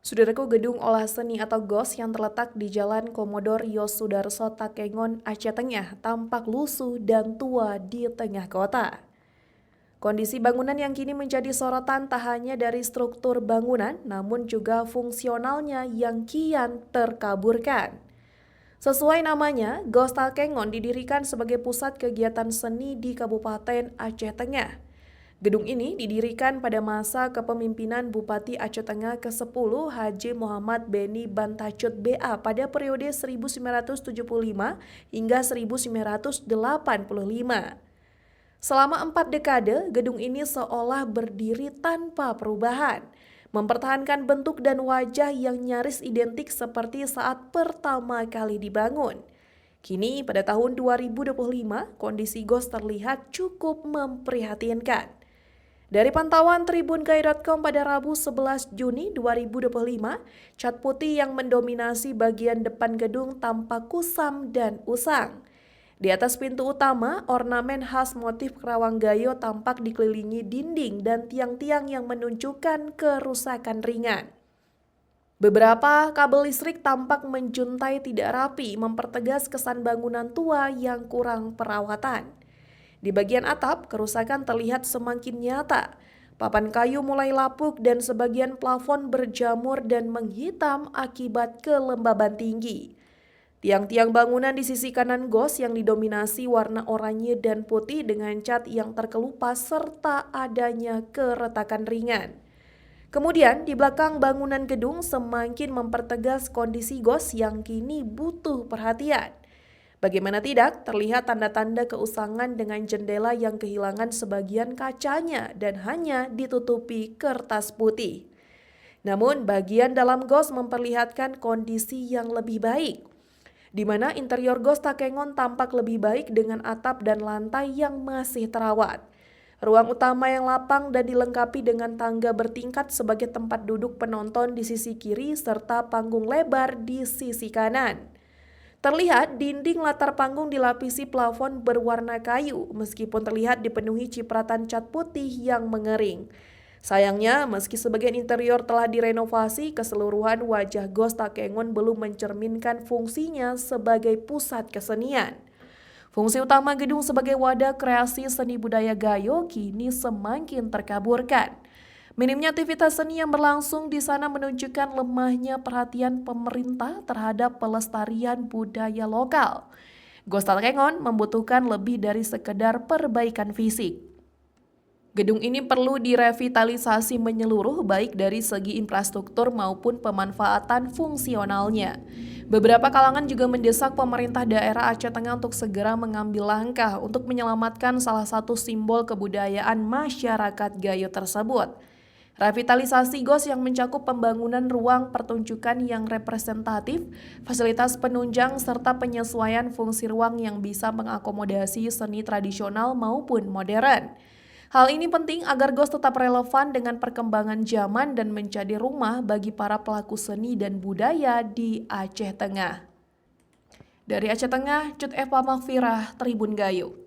Saudaraku, gedung olah seni atau GOS yang terletak di Jalan Komodor Yosudarso Takengon, Aceh Tengah tampak lusuh dan tua di tengah kota. Kondisi bangunan yang kini menjadi sorotan tak hanya dari struktur bangunan, namun juga fungsionalnya yang kian terkaburkan. Sesuai namanya, GOS Takengon didirikan sebagai pusat kegiatan seni di Kabupaten Aceh Tengah. Gedung ini didirikan pada masa kepemimpinan Bupati Aceh Tengah ke-10 Haji Muhammad Beni Bantacut BA pada periode 1975 hingga 1985. Selama 4 dekade, gedung ini seolah berdiri tanpa perubahan, mempertahankan bentuk dan wajah yang nyaris identik seperti saat pertama kali dibangun. Kini pada tahun 2025, kondisi GOS terlihat cukup memprihatinkan. Dari pantauan tribungkai.com pada Rabu 11 Juni 2025, cat putih yang mendominasi bagian depan gedung tampak kusam dan usang. Di atas pintu utama, ornamen khas motif kerawang gayo tampak dikelilingi dinding dan tiang-tiang yang menunjukkan kerusakan ringan. Beberapa kabel listrik tampak menjuntai tidak rapi, mempertegas kesan bangunan tua yang kurang perawatan. Di bagian atap, kerusakan terlihat semakin nyata. Papan kayu mulai lapuk dan sebagian plafon berjamur dan menghitam akibat kelembaban tinggi. Tiang-tiang bangunan di sisi kanan GOS yang didominasi warna oranye dan putih dengan cat yang terkelupas serta adanya keretakan ringan. Kemudian di belakang bangunan gedung semakin mempertegas kondisi GOS yang kini butuh perhatian. Bagaimana tidak, terlihat tanda-tanda keusangan dengan jendela yang kehilangan sebagian kacanya dan hanya ditutupi kertas putih. Namun bagian dalam GOS memperlihatkan kondisi yang lebih baik, di mana interior GOS Takengon tampak lebih baik dengan atap dan lantai yang masih terawat. Ruang utama yang lapang dan dilengkapi dengan tangga bertingkat sebagai tempat duduk penonton di sisi kiri serta panggung lebar di sisi kanan. Terlihat dinding latar panggung dilapisi plafon berwarna kayu meskipun terlihat dipenuhi cipratan cat putih yang mengering. Sayangnya, meski sebagian interior telah direnovasi, keseluruhan wajah GOS Takengon belum mencerminkan fungsinya sebagai pusat kesenian. Fungsi utama gedung sebagai wadah kreasi seni budaya gayo kini semakin terkaburkan. Minimnya aktivitas seni yang berlangsung di sana menunjukkan lemahnya perhatian pemerintah terhadap pelestarian budaya lokal. GOS Takengon membutuhkan lebih dari sekedar perbaikan fisik. Gedung ini perlu direvitalisasi menyeluruh baik dari segi infrastruktur maupun pemanfaatan fungsionalnya. Beberapa kalangan juga mendesak pemerintah daerah Aceh Tengah untuk segera mengambil langkah untuk menyelamatkan salah satu simbol kebudayaan masyarakat gayo tersebut. Revitalisasi GOS yang mencakup pembangunan ruang pertunjukan yang representatif, fasilitas penunjang, serta penyesuaian fungsi ruang yang bisa mengakomodasi seni tradisional maupun modern. Hal ini penting agar GOS tetap relevan dengan perkembangan zaman dan menjadi rumah bagi para pelaku seni dan budaya di Aceh Tengah. Dari Aceh Tengah, Cut Eva Makfirah, Tribun Gayo.